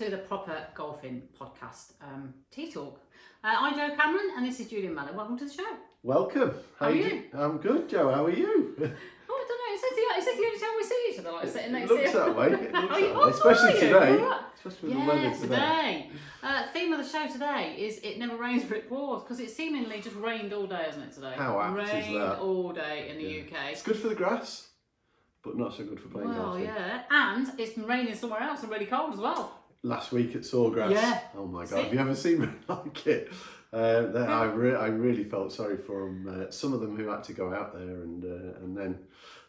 to the Proper Golfing Podcast Tea Talk. I'm Joe Cameron and this is Julian Mellor. Welcome to the show. Welcome. How are you? I'm good, Joe. How are you? Oh, I don't know. Is this the only time we see each other? Like sitting next to you? It looks that way. It looks that way. Oh, Especially are you? today. Right. Especially with the weather today. Theme of the show today is It Never Rains But It Pours, because it seemingly just rained all day, hasn't it, today? How apt is that? Rained all day in the UK. It's good for the grass, but not so good for playing golf. Well, yeah. And it's been raining somewhere else and really cold as well. Last week at Sawgrass. Yeah. Oh my God. Have you ever seen me like it? I really felt sorry for them. Some of them who had to go out there, and then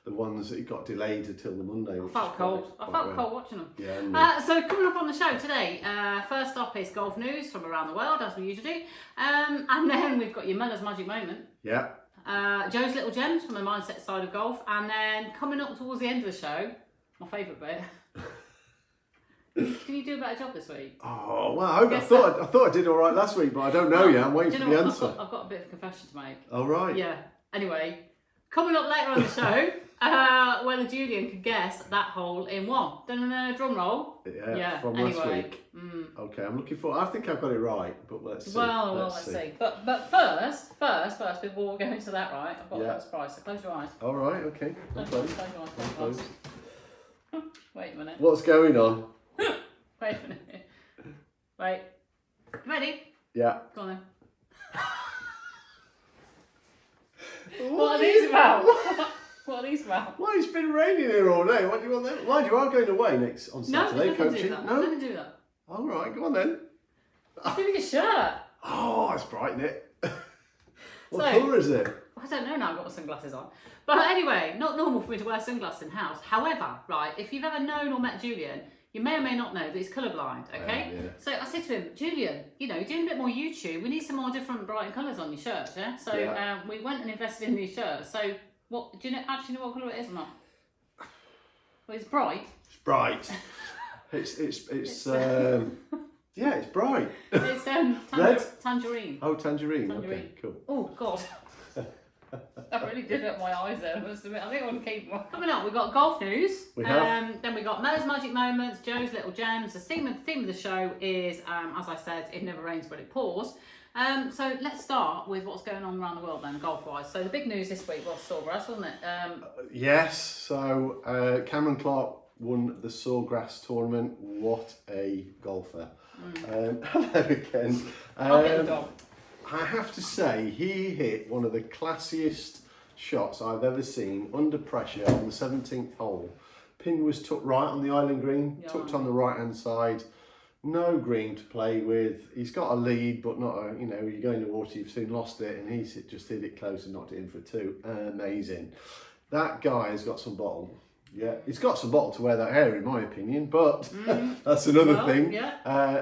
the ones that got delayed until the Monday. I felt cold. I felt cold watching them. Yeah. So coming up on the show today, first up is golf news from around the world, as we usually do, and then we've got your Mellor's Magic Moment. Yeah. Joe's Little Gems from the mindset side of golf, and then coming up towards the end of the show, my favourite bit. Can you do a better job this week? Oh well, I thought I did all right last week, but I don't know yet. I'm waiting for the answer. I've got a bit of a confession to make. Oh right. Yeah. Anyway, coming up later on the show, whether Julian could guess that hole in one. Drum roll. Yeah. From last week. Okay, I'm looking for. I think I've got it right, but let's see. Well, let's see. But first, before we go into that, right? I've got a surprise. So close your eyes. All right. Okay. Close your eyes. Wait a minute. What's going on? Wait a minute. Right. Ready? Yeah. Go on then. What are these about? What are these about? Well, it's been raining here all day. What do you want then? Why, you are going away on Saturday, coaching? No, nothing to do that. All right, go on then. Give me your shirt. Oh, it's bright, isn't it? What colour is it? I don't know now, I've got my sunglasses on. But anyway, not normal for me to wear sunglasses in house. However, right, if you've ever known or met Julian, you may or may not know that he's colourblind, okay? Yeah. So I said to him, Julian, doing a bit more YouTube, we need some more different bright colours on your shirts, yeah? So we went and invested in these shirts. So what, do you actually know what colour it is or not? Well, it's bright. It's bright. it's yeah, it's bright. It's red? Tangerine. Oh, tangerine. Okay, cool. Oh, God. I really did hurt my eyes there, I must admit. I think I want to keep them. Coming up, we've got golf news. We have. Then we've got Mellor's Magic Moments, Joe's Little Gems. The theme of the show is, as I said, It Never Rains But It Pours. So let's start with what's going on around the world then, golf-wise. So the big news this week was Sawgrass, wasn't it? Yes, so Cameron Clark won the Sawgrass tournament. What a golfer. Hello again. I have to say, he hit one of the classiest shots I've ever seen under pressure on the 17th hole. Pin was tucked right on the island green, tucked on the right-hand side. No green to play with. He's got a lead, but not a, you go into water, you've soon lost it, and he's just hit it close and knocked it in for two. Amazing. That guy has got some bottle. Yeah, he's got some bottle to wear that hair, in my opinion, but that's another thing. Yeah.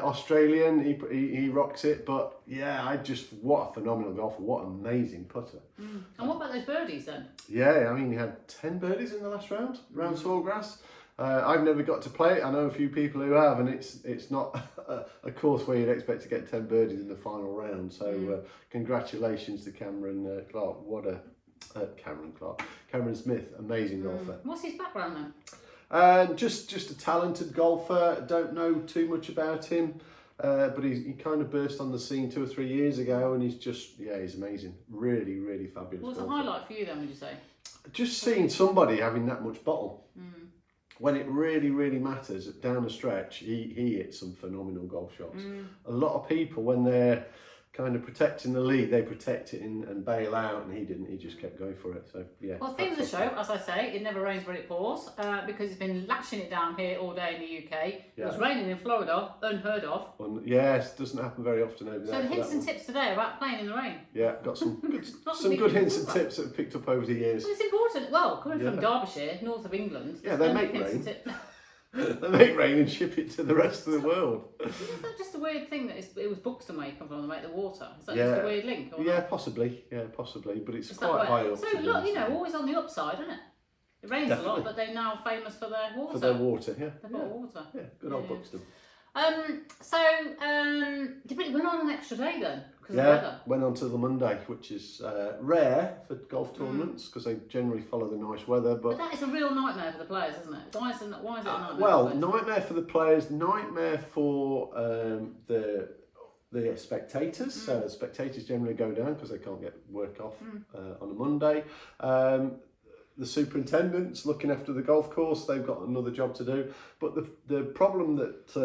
Australian, he rocks it, but yeah, what a phenomenal golfer, what an amazing putter. And what about those birdies then? Yeah, I mean, he had 10 birdies in the last round, around Sawgrass. I've never got to play it. I know a few people who have, and it's not a course where you'd expect to get 10 birdies in the final round. So congratulations to Cameron Clark. Cameron Smith, amazing golfer. What's his background then? Just a talented golfer. Don't know too much about him, but he kind of burst on the scene 2 or 3 years ago, and he's amazing. Really, really fabulous. What's the highlight for you then, would you say? Just seeing somebody having that much bottle. When it really, really matters, down the stretch, he hits some phenomenal golf shots. A lot of people, when they're kind of protecting the lead, they protect it and bail out, and he didn't. He just kept going for it. So yeah. Well, theme of the show, as I say, It Never Rains But It Pours, because it's been lashing it down here all day in the UK. It was raining in Florida, unheard of. Yes, doesn't happen very often over there. So the hints and tips today about playing in the rain. Yeah, got some good hints and tips that I've picked up over the years. Well, it's important. Well, coming from Derbyshire, north of England. Yeah, they make rain. They make rain and ship it to the rest of the world. Is that just a weird thing that it was Buxton where you come from to make the water? Is that just a weird link? Or not? Possibly. Yeah, possibly. But it's quite high up. So look, always on the upside, isn't it? It rains a lot, but they're now famous for their water. For their water, yeah. They've got water. Yeah, good old Buxton. It went on an extra day then. because of the weather. Went on to the Monday, which is rare for golf tournaments because they generally follow the nice weather. But that is a real nightmare for the players, isn't it? Why is it a nightmare? Well, nightmare for the players, nightmare for the spectators. So spectators generally go down because they can't get work off on a Monday. The superintendents looking after the golf course, they've got another job to do. But the problem that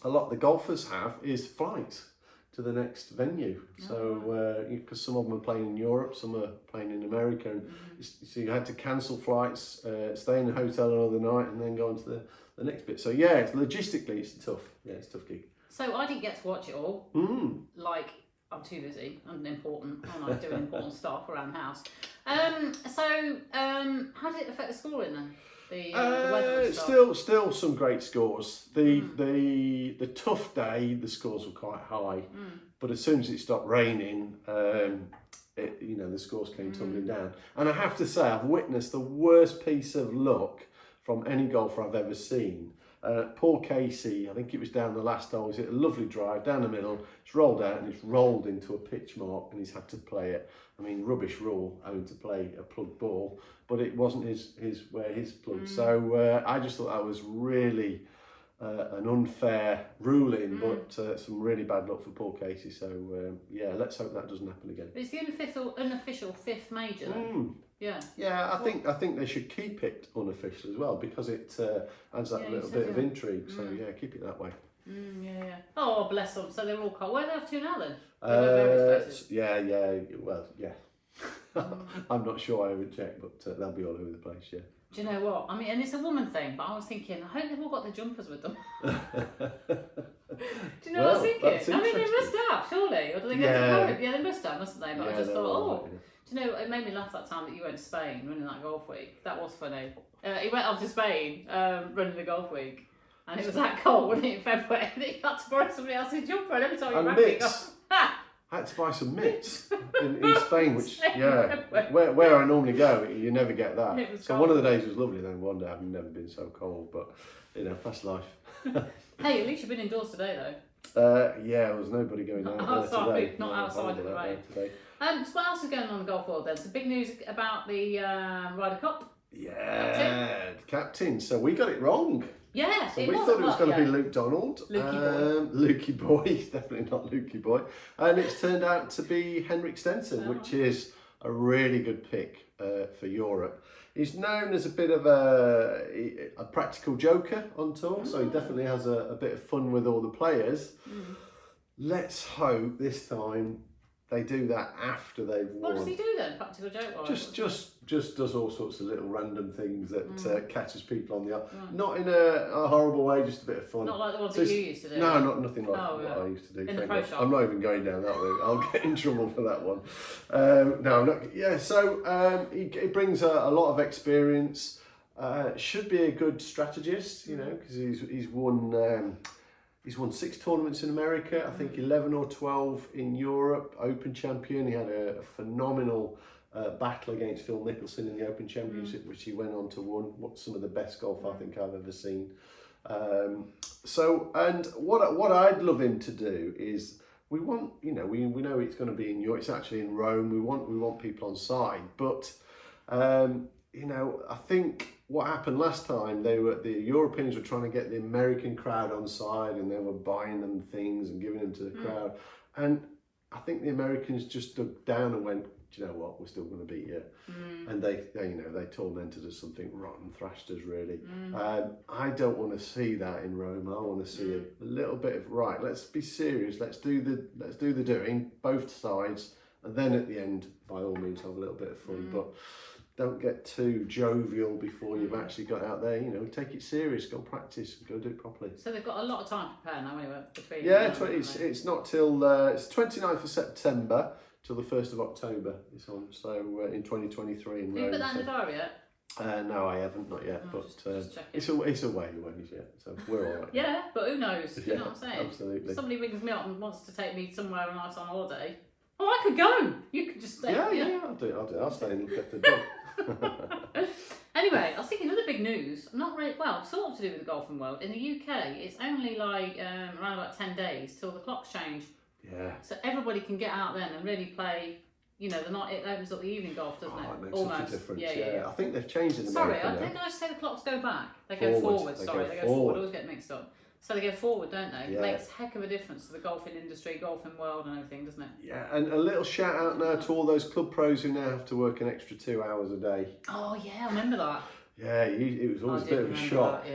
a lot of the golfers have is flights to the next venue. So because some of them are playing in Europe, some are playing in America, and so you had to cancel flights, stay in the hotel another night, and then go on to the next bit. So yeah, logistically it's tough. Yeah, it's a tough gig. So I didn't get to watch it all. Like, I'm too busy and important, and I'm doing important stuff around the house. So how did it affect the scoring then? The weather and stuff? Still some great scores. The tough day, the scores were quite high, but as soon as it stopped raining, the scores came tumbling down. And I have to say, I've witnessed the worst piece of luck from any golfer I've ever seen. Paul Casey, I think it was down the last hole, he's hit a lovely drive down the middle, it's rolled out and it's rolled into a pitch mark and he's had to play it. I mean, rubbish rule having to play a plug ball, but it wasn't his plug. So I just thought that was really an unfair ruling, but some really bad luck for Paul Casey. So let's hope that doesn't happen again. But it's the unofficial fifth major then? Yeah, I think they should keep it unofficial as well because it adds that little bit of intrigue. So yeah, keep it that way. Oh, bless them. So they're all cold. Where are they off to now then? I'm not sure. I haven't checked, but they'll be all over the place. Yeah. Do you know what? I mean, and it's a woman thing, but I was thinking, I hope they've all got their jumpers with them. Do you know what I was thinking? I mean, they must have, surely. Or do they go to Europe? Yeah, they must have, mustn't they? But I just thought, do you know, it made me laugh that time that you went to Spain running that golf week. That was funny. He went off to Spain running the golf week. And it was that cold, wasn't it, in February? That you had to borrow somebody else's jumper. And every time you ran it, I had to buy some mitts in Spain, which, where I normally go, you never get that. So one of the days was lovely, then one day I've never been so cold, but, that's life. Hey, at least you've been indoors today, though. There was nobody going out today. Not outside in the rain. So what else is going on in the golf world then? So big news about the Ryder Cup. Yeah, captain. So we got it wrong. Yeah, so we thought it was going to be Luke Donald. Lukey Boy. He's definitely not Lukey Boy. And it's turned out to be Henrik Stenson, which is a really good pick for Europe. He's known as a bit of a practical joker on tour, so he definitely has a bit of fun with all the players. Let's hope this time they do that after they've won. What does he do then, practical joke? Just does all sorts of little random things that catches people on the up. Not in a horrible way, just a bit of fun. Not like the ones that you used to do. No, nothing like what I used to do. In the pro shop. I'm not even going down that route. I'll get in trouble for that one. No, I'm not. Yeah, so he brings a lot of experience. Should be a good strategist, because he's won. He's won 6 tournaments in America, I think 11 or 12 in Europe, Open champion. He had a phenomenal battle against Phil Mickelson in the Open Championship, which he went on to win. Some of the best golf I think I've ever seen. And what I'd love him to do is, we want, we know it's going to be in Europe, it's actually in Rome, we want people on side, but I think what happened last time, the Europeans were trying to get the American crowd on side, and they were buying them things and giving them to the crowd. And I think the Americans just dug down and went, do you know what, we're still going to beat you. And they tormented us something rotten, thrashed us really. I don't want to see that in Rome. I want to see a little bit of, right, let's be serious, let's do the doing, both sides, and then at the end, by all means, have a little bit of fun. But don't get too jovial before you've actually got out there. Take it serious. Go practice. Go do it properly. So they've got a lot of time to prepare now, anyway. Between it's not till it's 29th of September till the 1st of October. It's on. So in 2023 in Rome. Have you put that in the diary yet? No, I haven't, not yet. But it's a way yet. So we're all right. Yeah, but who knows? You know what I'm saying? Absolutely. If somebody rings me up and wants to take me somewhere nice on holiday, I could go. You could just stay. Yeah, I'll do it. I'll stay and get the dog. Anyway, I was thinking other big news, not really, sort of to do with the golfing world. In the UK, it's only around about 10 days till the clocks change Yeah. So everybody can get out then and really play. You know, the night it opens up the evening golf, doesn't it? It makes Almost. such a difference. Yeah. I think they've changed in Sorry, America now. didn't I say the clocks go back? They go forward. Sorry, they go forward. I always get mixed up. So they go forward, don't they? Yeah. It makes a heck of a difference to the golfing industry, golfing world and everything, doesn't it? Yeah, and a little shout out now to all those club pros who now have to work an extra 2 hours a day. Oh yeah, I remember that. Yeah, it was always a bit of a shock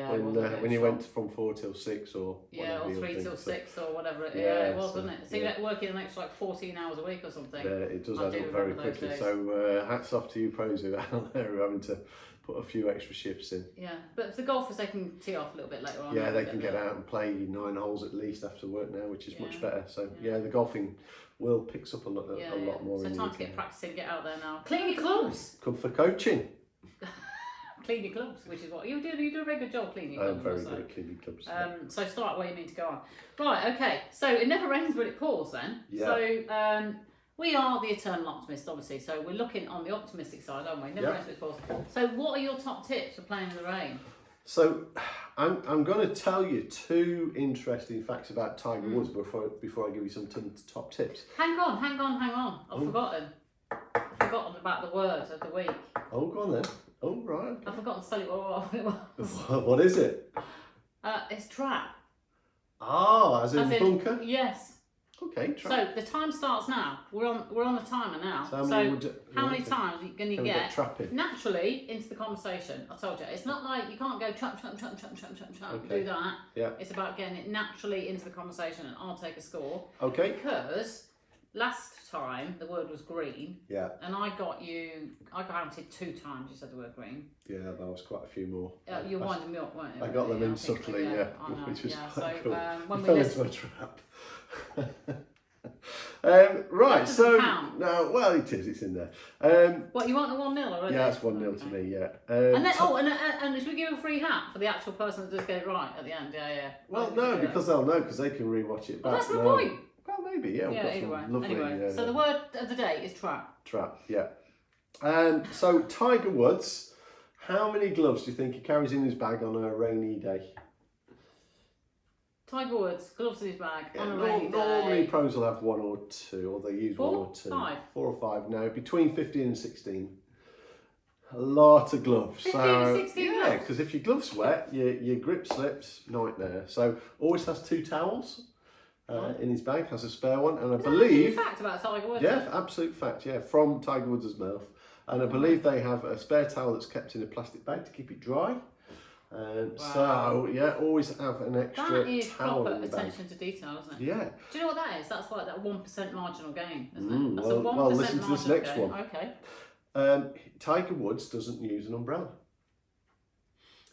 when you went from 4 till 6 or or 3 till 6 or whatever. It was, wasn't it? So you're working an extra like 14 hours a week or something. Yeah, it does add up very quickly. So hats off to you pros who are out there who are having to put a few extra shifts in. Yeah, but for the golfers, they can tee off a little bit later on. Yeah, they can get out and play 9 holes at least after work now, which is much better. So the golfing world picks up a lot more. So time to get practicing, get out there now. Clean your clubs. Come for coaching. Clean your clubs, which is what you do. You do a very good job cleaning your clubs. I'm very good at cleaning clubs. So start where you mean to go on. Right, okay. So it never rains but it pours then. Yeah. So we are the eternal optimist, obviously. So we're looking on the optimistic side, aren't we? Never rains but it pours. So what are your top tips for playing in the rain? So I'm going to tell you 2 interesting facts about Tiger Woods before I give you some top tips. Hang on. I've forgotten. I've forgotten about the word of the week. Oh, go on then. Oh, right. Okay. I've forgotten to tell you what it was. What is it? It's trap. Ah, as in bunker? Yes. Okay, trap. So the time starts now. We're on the timer now. So how many times can you get trapping naturally into the conversation? I told you, it's not like you can't go trap, do that. Yeah. It's about getting it naturally into the conversation, and I'll take a score. Okay. Because last time the word was green. Yeah. And I counted 2 times you said the word green. Yeah, there was quite a few more. You're winding me up, weren't you? I got them in subtly, which was quite cool. When we fell into a trap. Right, so no, well, it's in there. What, you want the 1-0 already? Yeah, it's 1-0 to me. Yeah. And then and should we give a free hat for the actual person that does get it right at the end? Yeah. Well, no, because they'll know because they can rewatch it back. Well, that's the point. Well, maybe, yeah. Anyway, so the word of the day is trap. Trap, yeah. So Tiger Woods, how many gloves do you think he carries in his bag on a rainy day? Tiger Woods, gloves in his bag on a rainy day. Normally pros will have 1 or 2, or they use 1 or 2. 5? 4 or 5, no, between 15 and 16. A lot of gloves. 15 and 16 gloves? Yeah, because if your glove's wet, your grip slips, nightmare. So always has 2 towels. In his bag, has a spare one, and I believe. Fact about Tiger Woods. Yeah, absolute fact. Yeah, from Tiger Woods' mouth, and I believe they have a spare towel that's kept in a plastic bag to keep it dry. So yeah, always have an extra towel. That is proper in the attention to detail, isn't it? Yeah. Do you know what that is? That's like that 1% marginal gain, isn't it? That's well, listen to this next gain. one. Okay. Tiger Woods doesn't use an umbrella.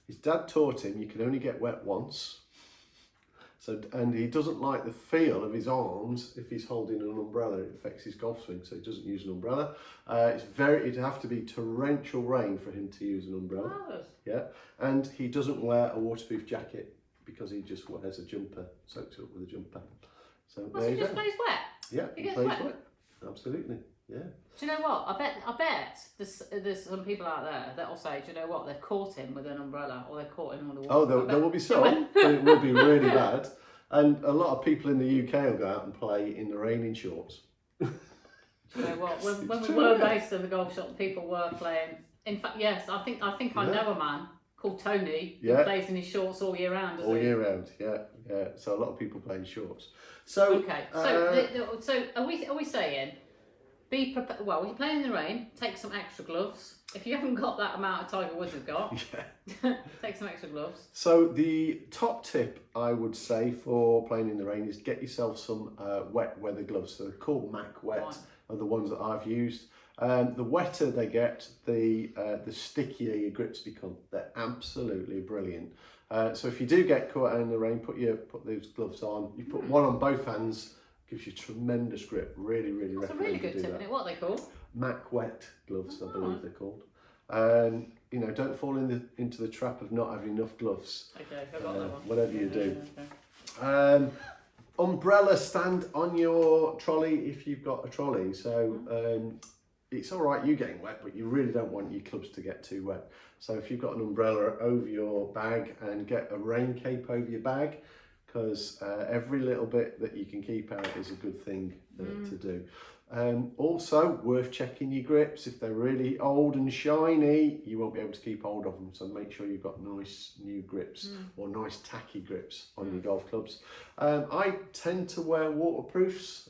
His dad taught him you can only get wet once. So, and he doesn't like the feel of his arms if he's holding an umbrella. It affects his golf swing, so he doesn't use an umbrella. It'd have to be torrential rain for him to use an umbrella. Oh. Yeah, and he doesn't wear a waterproof jacket because he just wears a jumper, soaks it up with a jumper. So there you go. He just plays wet. Yeah, he plays wet. Absolutely. Yeah. Do you know what? I bet there's some people out there that will say, do you know what? They've caught him with an umbrella, or they've caught him under water. Oh, there will be some, but it will be really bad. And a lot of people in the UK will go out and play in the rain in shorts. Do you know what? When we were based in the golf shop, people were playing. In fact, yes, I think I know a man called Tony who plays in his shorts all year round. All year round, yeah. So a lot of people play in shorts. So okay, so are we saying? Be prepared. Well, when you're playing in the rain, take some extra gloves. If you haven't got that amount of Tiger Woods has got, take some extra gloves. So the top tip I would say for playing in the rain is get yourself some wet weather gloves. So they're called Mac Wet, are the ones that I've used. The wetter they get, the stickier your grips become. They're absolutely brilliant. So if you do get caught out in the rain, put those gloves on. You put one on both hands. Gives you tremendous grip. Really recommend. That's a really good tip, isn't it? What are they called? Mac Wet gloves, I believe they're called. And don't fall into the trap of not having enough gloves. Okay, I got that one. Whatever you do. Okay. Umbrella stand on your trolley if you've got a trolley. So it's all right you getting wet, but you really don't want your clubs to get too wet. So if you've got an umbrella over your bag and get a rain cape over your bag, because every little bit that you can keep out is a good thing to do. Also, worth checking your grips. If they're really old and shiny, you won't be able to keep hold of them. So make sure you've got nice new grips or nice tacky grips on your golf clubs. I tend to wear waterproofs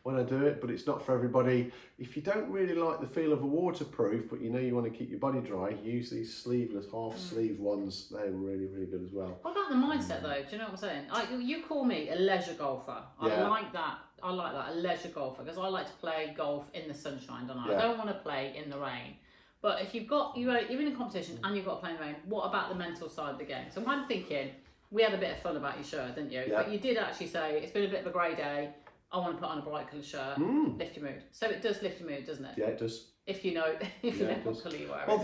when I do it, but it's not for everybody. If you don't really like the feel of a waterproof, but you know you want to keep your body dry, use these sleeveless, half sleeve ones. They're really, really good as well. What about the mindset though? Do you know what I'm saying? Like, you call me a leisure golfer. I like that. I like that, a leisure golfer, because I like to play golf in the sunshine, don't I? I don't want to play in the rain. But if you've got, you're in a competition and you've got to play in the rain, what about the mental side of the game? So I'm thinking, we had a bit of fun about your shirt, didn't you? Yeah. But you did actually say, it's been a bit of a grey day, I want to put on a bright coloured shirt, lift your mood. So it does lift your mood, doesn't it? Yeah, it does. If you know, what colour you wear. Well,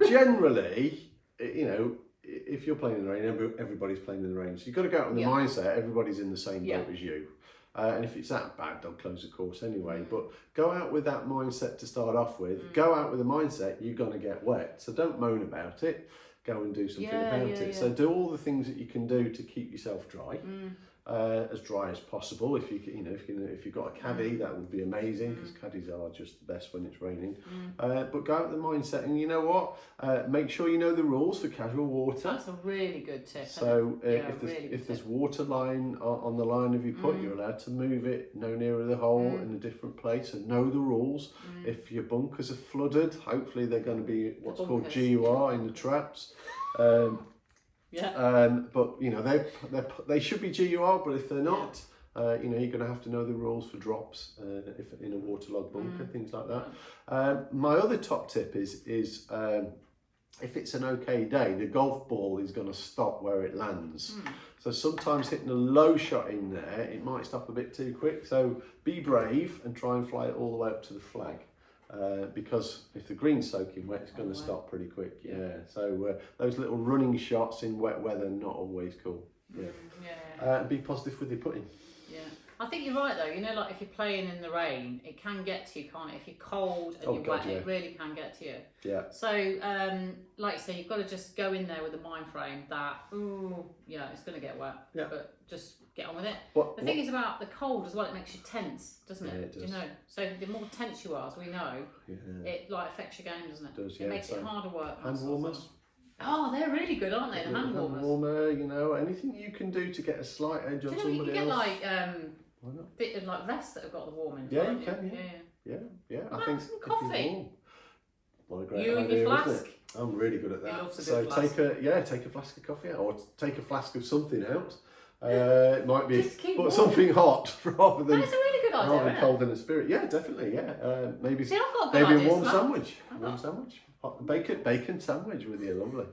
generally, you know, if you're playing in the rain, everybody's playing in the rain. So you've got to go out with the mindset, everybody's in the same boat as you. And if it's that bad, they'll close the course anyway. But go out with that mindset to start off with. Go out with the mindset you're going to get wet. So don't moan about it. Go and do something about it. So do all the things that you can do to keep yourself dry. As dry as possible. If you've got a caddy, that would be amazing, because caddies are just the best when it's raining. But go out with the mindset, and you know what? Make sure you know the rules for casual water. That's a really good tip. So if there's water line on the line of your putt, you're allowed to move it no nearer the hole in a different place, and know the rules. If your bunkers are flooded, hopefully they're going to be what's called GUR in the traps. But you know they should be GUR, but if they're not, you know, you're going to have to know the rules for drops if in a waterlogged bunker, things like that. My other top tip is if it's an okay day, the golf ball is going to stop where it lands. So sometimes hitting a low shot in there, it might stop a bit too quick. So be brave and try and fly it all the way up to the flag. Because if the green's soaking wet, it's going to stop pretty quick. So those little running shots in wet weather, not always cool. Be positive with your putting. I think you're right though. You know, like if you're playing in the rain, it can get to you, can't it? If you're cold and you're wet, it really can get to you. So, like you say, you've got to just go in there with the mind frame that, it's going to get wet. But just get on with it. The thing is about the cold as well, it makes you tense, doesn't it? It does. You know, so the more tense you are, as we know, it like affects your game, doesn't it? It does, It makes it harder work. Hand warmers. Oh, they're really good, aren't they? The hand warmers. Warmer, you know, anything you can do to get a slight edge on somebody else. You can get bit of like vests that have got the warming. Yeah, you can. Yeah. I think some coffee. What a great you idea, and your flask. Isn't it? I'm really good at that. He loves a So good flask. take a flask of coffee out, or take a flask of something out. It might be something hot rather than That's a really good idea. rather than cold in the spirit. Yeah, definitely. Yeah, maybe See, I've got a maybe a warm well. sandwich. Hot bacon sandwich with you, lovely.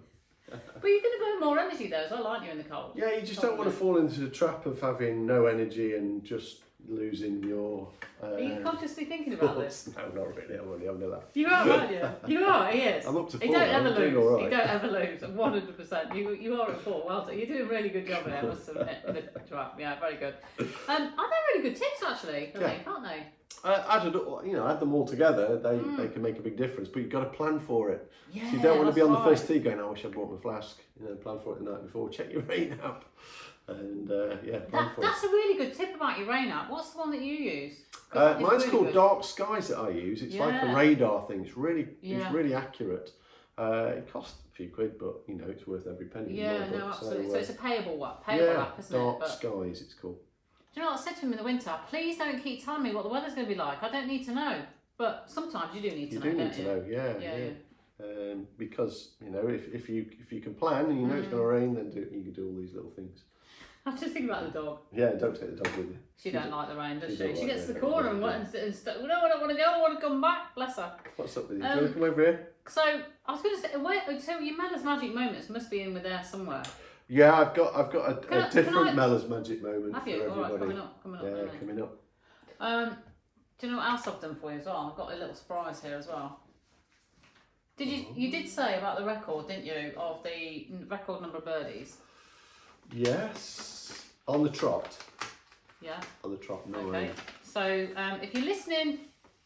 But you're going to burn more energy though as well, aren't you, in the cold? Yeah, you just don't want to fall into the trap of having no energy and just losing your... Are you consciously thinking about this? No, not really. I'm only having a laugh. You are, aren't you? You are, he is. I'm up to 4 You don't now, ever I'm doing lose. all right. You don't ever lose. 100%. You are at 4. Well done. You're doing a really good job there, I must admit. In the trap. Yeah, very good. Are they really good tips, actually? I think, aren't they? Add them all together, they can make a big difference, but you've got to plan for it. Yeah, so you don't want to be on the first tee going, I wish I brought my flask. You know, plan for it the night before. Check your rain app, and plan for it. That's a really good tip about your rain app. What's the one that you use? Mine's really called good. Dark Skies that I use. It's like a radar thing. It's really accurate. It costs a few quid, but you know it's worth every penny. Yeah, no, absolutely. So it's a payable app, isn't Dark it? Skies, it's called. Do you know what I said to him in the winter? Please don't keep telling me what the weather's going to be like. I don't need to know. But sometimes you do need to know. You do need to know, yeah. Because you know, if you can plan and you know it's going to rain, then you can do all these little things. I was just thinking about the dog. Yeah, don't take the dog with you. She don't like the rain, does she? She She gets to the don't corner like and no, I don't want to go. I want to come back. Bless her. What's up with you? Do you want to come over here? So I was going to say, so your Mellor's magic moments must be in with there somewhere. Yeah, I've got a different Mellor's magic moment Have for you? everybody. All right, coming up. Yeah, coming up. Do you know what else I've done for you as well? I've got a little surprise here as well. You did say about the record, didn't you, of the record number of birdies? Yes, on the trot. Yeah. On the trot, no. Okay. So if you're listening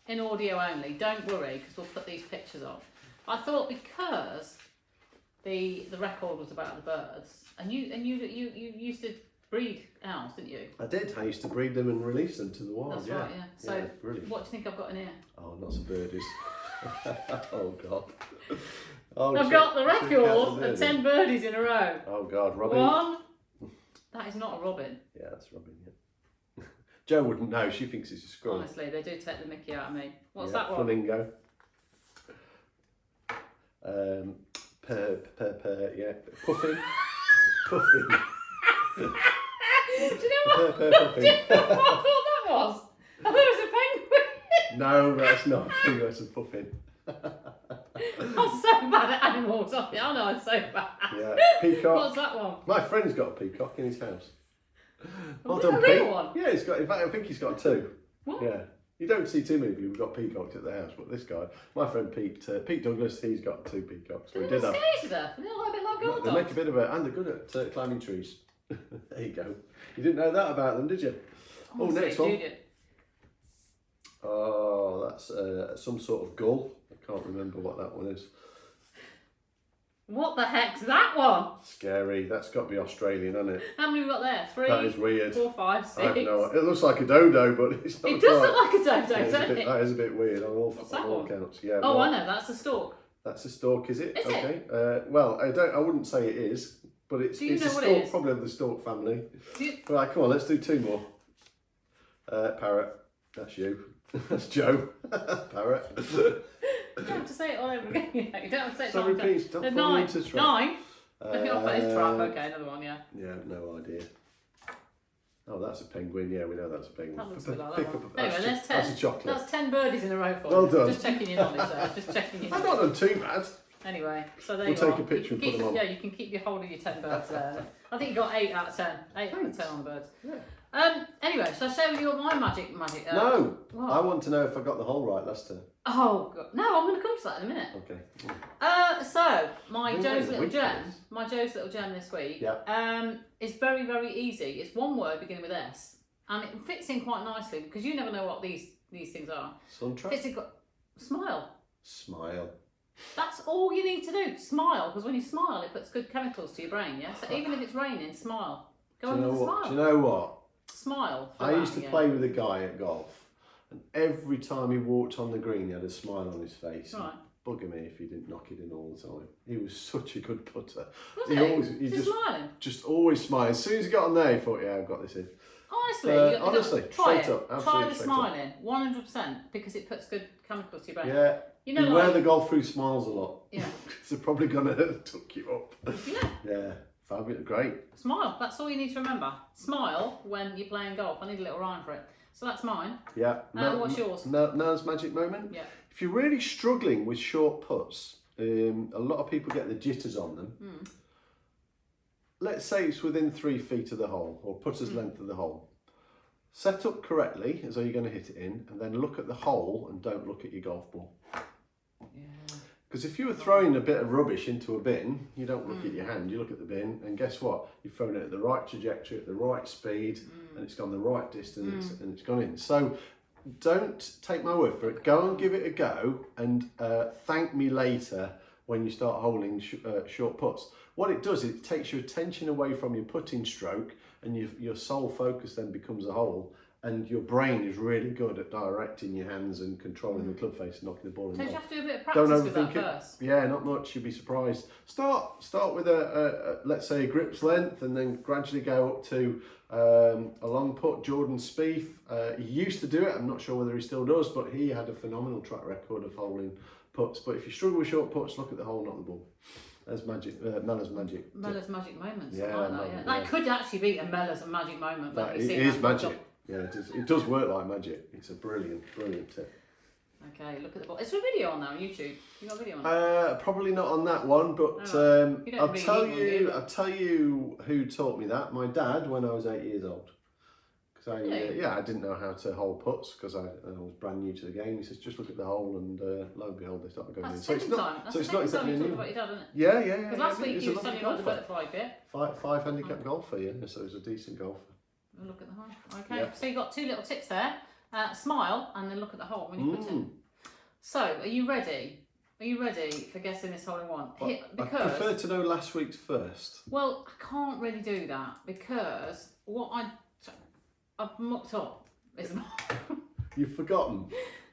in audio only, don't worry because we'll put these pictures up. I thought because the record was about the birds, and you used to breed owls, didn't you? I did. I used to breed them and release them to the wild. That's right, yeah. So, brilliant. what do you think I've got in here? Oh, lots of birdies. Oh, God. Oh, I've got the record of 10 birdies in a row. Oh, God. Robin? 1. That is not a robin. Yeah, that's Robin, yeah. Jo wouldn't know. She thinks it's a squirrel. Honestly, they do take the mickey out of me. What's that one? Flamingo. Yeah. Puffin. Puffin. Do you know what? Do you know what I thought that was? I thought it was a penguin. No, that's not a penguin, it's a puffin. I'm so bad at animals. I know I'm so bad. Yeah, peacock. What's that one? My friend's got a peacock in his house. Well done, Pete. One? Yeah, he's got. In fact, I think he's got 2. What? Yeah, you don't see too many people who've got peacocks at their house, but this guy, my friend Pete Douglas, he's got 2 peacocks. They're not scary to death. They're a bit like guard They make a bit of and they're good at climbing trees. There you go. You didn't know that about them, did you? Oh, next one. Julian. Oh, that's some sort of gull. I can't remember what that one is. What the heck's that one? Scary. That's got to be Australian, hasn't it? How many have we got there? 3. That is weird. 4, 5, 6. I have no. It looks like a dodo, but it's not. It does look like a dodo, doesn't it? That is a bit weird on all one? counts. Yeah. Oh, well, I know. That's a stork. That's a stork, is it? Is okay. Well, I wouldn't say it is, but it's Do you it's know a what stork, it is? probably of the stork family. You... Right, come on, let's do 2 more. Parrot. That's you. That's Jo. Parrot. You don't have to say it all over again. You don't have to say it So all over again. repeat. Don't fall into trap. 9. Looking off at his trap. Okay, another one, yeah. Yeah, no idea. Oh, that's a penguin. Yeah, we know that's a penguin. That looks a bit like that one. Anyway, there's 10. That's a chocolate. That's 10 birdies in a row for Well you. done. Just checking your knowledge there. Just checking your I've knowledge. not done too bad. Anyway, so there We'll you are. take a picture and put them on. Yeah, you can keep your hold of your 10 birds there. I think you got 8 out of 10. 8 out of 10 on the birds. Yeah. Anyway, shall I share with you my magic? No, what? I want to know if I got the hole right last time. Oh, God. No, I'm going to come to that in a minute. Okay. So, my Wait, Joe's wait, little which gem, ones? my Joe's little gem this week, Yeah. is very, very easy. It's one word beginning with S. And it fits in quite nicely because you never know what these things are. Suntrap? Fits in smile. Smile. That's all you need to do. Smile, because when you smile, it puts good chemicals to your brain, yeah? So even if it's raining, smile. Go on with a smile. Do you know what? Smile. I used to play with a guy at golf, and every time he walked on the green, he had a smile on his face. Right. Bugger me if he didn't knock it in all the time. He was such a good putter. Was he? He just smiling? Just always smiling. As soon as he got on there, he thought, yeah, I've got this in. Honestly, try it. Up, try the straight smiling, 100%, because it puts good chemicals to your brain. Yeah. You know, Beware the golf who smiles a lot. Yeah. Because they're probably going to tuck you up. Yeah. Yeah. Fabulous. Great. Smile. That's all you need to remember. Smile when you're playing golf. I need a little rhyme for it. So that's mine. Yeah. What's yours? No's magic moment? Yeah. If you're really struggling with short putts, a lot of people get the jitters on them. Let's say it's within 3 feet of the hole, or putter's length of the hole. Set up correctly, as though you're going to hit it in, and then look at the hole and don't look at your golf ball. Because if you were throwing a bit of rubbish into a bin, you don't look at your hand, you look at the bin, and guess what? You've thrown it at the right trajectory, at the right speed, and it's gone the right distance, and it's gone in. So don't take my word for it. Go and give it a go, and thank me later when you start holding short putts. What it does, it takes your attention away from your putting stroke, and your sole focus then becomes a hole, and your brain is really good at directing your hands and controlling the club face and knocking the ball in. So the you hole. have to do a bit of practice with that first. Yeah, not much. You'd be surprised. Start with a let's say a grip's length, and then gradually go up to a long putt. Jordan Spieth, he used to do it. I'm not sure whether he still does, but he had a phenomenal track record of holding putts. But if you struggle with short putts, look at the hole, not the ball. That's magic. Mellor's magic. Mellor's magic moments. Yeah, I like that, yeah. That could actually be a Mellor's magic moment. That is magic. Yeah, it does work like magic. It's a brilliant tip. Okay, look at the ball. Is there a video on that on YouTube? You got a video on that? Probably not on that one, but I'll tell you who taught me that. My dad, when I was 8 years old. Because I didn't know how to hold putts because I was brand new to the game. He says, just look at the hole, and lo and behold, they started going in. So it's not. That's the second time you talked about your dad, isn't it? Yeah. Because last week you were telling me about the butterfly bit. Five handicap golfer, yeah. So he's a decent golfer. Look at the hole. Okay, so you got 2 little tips there. Smile and then look at the hole when you put in. So, are you ready? Are you ready for guessing this hole in one? I prefer to know last week's first. Well, I can't really do that because I've mucked up. You've forgotten.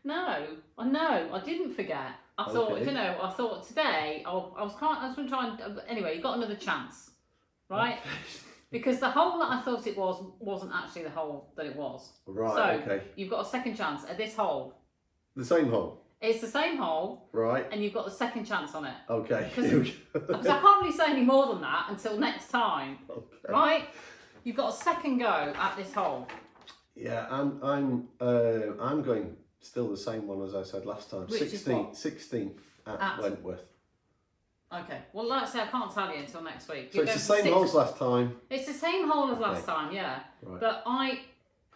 No, I know. I didn't forget. I thought, Okay. I thought today I was going to try and anyway. You got another chance, right? Okay. Because the hole that I thought it wasn't actually the hole that it was. Right. So Okay. you've got a second chance at this hole. The same hole. It's the same hole, Right. and you've got the second chance on it. Okay. Because I can't really say any more than that until next time, Okay. right? You've got a second go at this hole. Yeah, I'm going still the same one as I said last time. Which is what? 16th at Wentworth. Okay. Well, like I say, I can't tell you until next week. So it's the same hole as last time. It's the same hole as last time, yeah. Right. But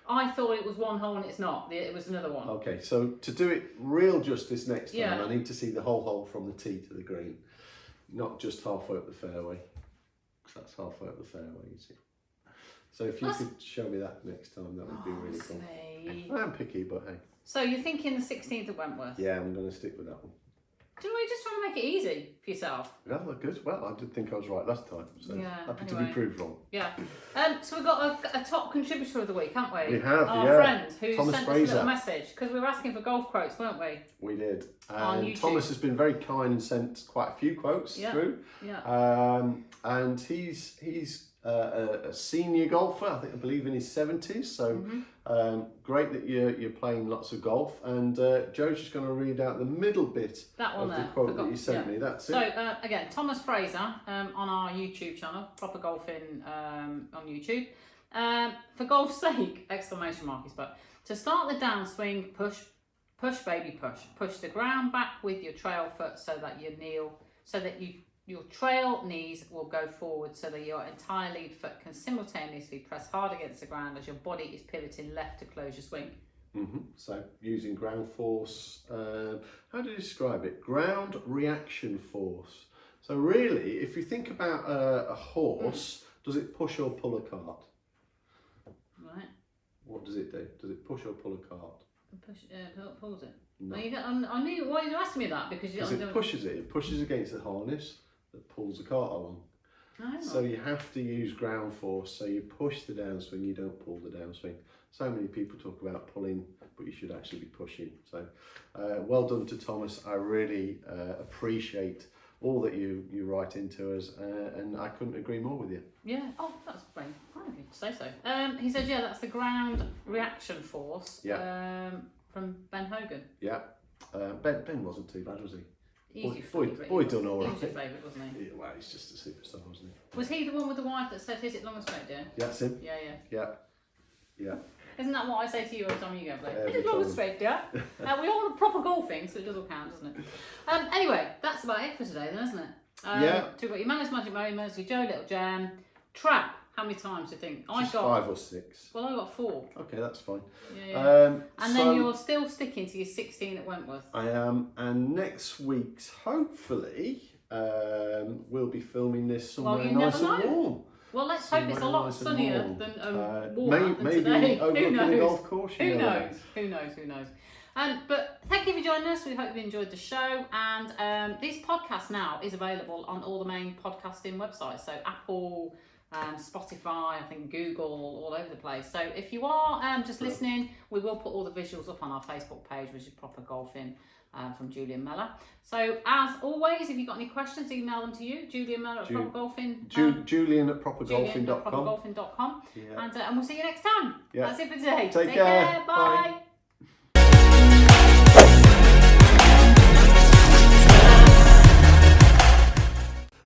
I thought it was one hole and it's not. It was another one. Okay, so to do it real justice next time, Yeah. I need to see the whole hole from the tee to the green, not just halfway up the fairway. 'Cause that's halfway up the fairway, you see. So if you could show me that next time, that would be really cool. I'm picky, but hey. So you're thinking the 16th of Wentworth? Yeah, I'm going to stick with that one. Do you know, you're just trying to make it easy for yourself. Yeah, good. Well, I did think I was right last time, so happy to be proved wrong. Yeah. So we've got a top contributor of the week, haven't we? We have, Our friend who Thomas sent Fraser. us a little message because we were asking for golf quotes, weren't we? We did. On And YouTube. Thomas has been very kind and sent quite a few quotes through. Yeah. And he's a senior golfer, I believe in his 70s. So great that you're playing lots of golf. And Joe's just going to read out the middle bit of the quote that you sent me. That's it. So again, Thomas Fraser on our YouTube channel, Proper Golfing on YouTube. For golf's sake! Exclamation mark is but to start the downswing, push baby push. Push the ground back with your trail foot so that your trail knees will go forward so that your entire lead foot can simultaneously press hard against the ground as your body is pivoting left to close your swing. So using ground force, how do you describe it? Ground reaction force. So really, if you think about a horse, does it push or pull a cart? Right. What does it do? Does it push or pull a cart? Pulls it. No. I knew why you asked me that because it pushes it. It pushes against the harness that pulls the cart along. Oh. So you have to use ground force. So you push the downswing, you don't pull the downswing. So many people talk about pulling, but you should actually be pushing. So well done to Thomas. I really appreciate all that you write into us, and I couldn't agree more with you. Yeah. Oh, that's very kind of you to say so. He said, yeah, that's the ground reaction force. Yeah. From Ben Hogan. Yeah. Ben wasn't too bad, was he? Boy done all right. He was your favourite, wasn't he? Yeah, well, he's just a superstar, wasn't he? Was he the one with the wife that said, "Hit it long and straight, dear"? Yeah, that's him. Yeah. Yeah. Isn't that what I say to you every time you go play? Every Hit it long and time. straight, dear. We all have proper golfing, so it does all count, doesn't it? Anyway, that's about it for today, then, isn't it? Yeah. So we've got your Manners Magic Moments, your Joe Little Jam, Trap. How many times do you think? Just 5 or 6. Well, I got 4. Okay, that's fine. Yeah. And then you're still sticking to your 16 at Wentworth. I am, and next week's, hopefully, we'll be filming this somewhere nice and warm. Well, let's hope it's a lot sunnier than warmer than maybe today. overlooking a golf course. Who knows? Who knows? But thank you for joining us. We hope you enjoyed the show. And this podcast now is available on all the main podcasting websites. So Apple, Spotify, I think Google, all over the place. So if you are just listening, we will put all the visuals up on our Facebook page, which is Proper Golfing from Julian Mellor. So as always, if you've got any questions, email them to you, Julian Mellor at Proper Golfing. Julian at propergolfing.com. Propergolfing.com. Yeah. And we'll see you next time. Yeah. That's it for today. Take care. Bye.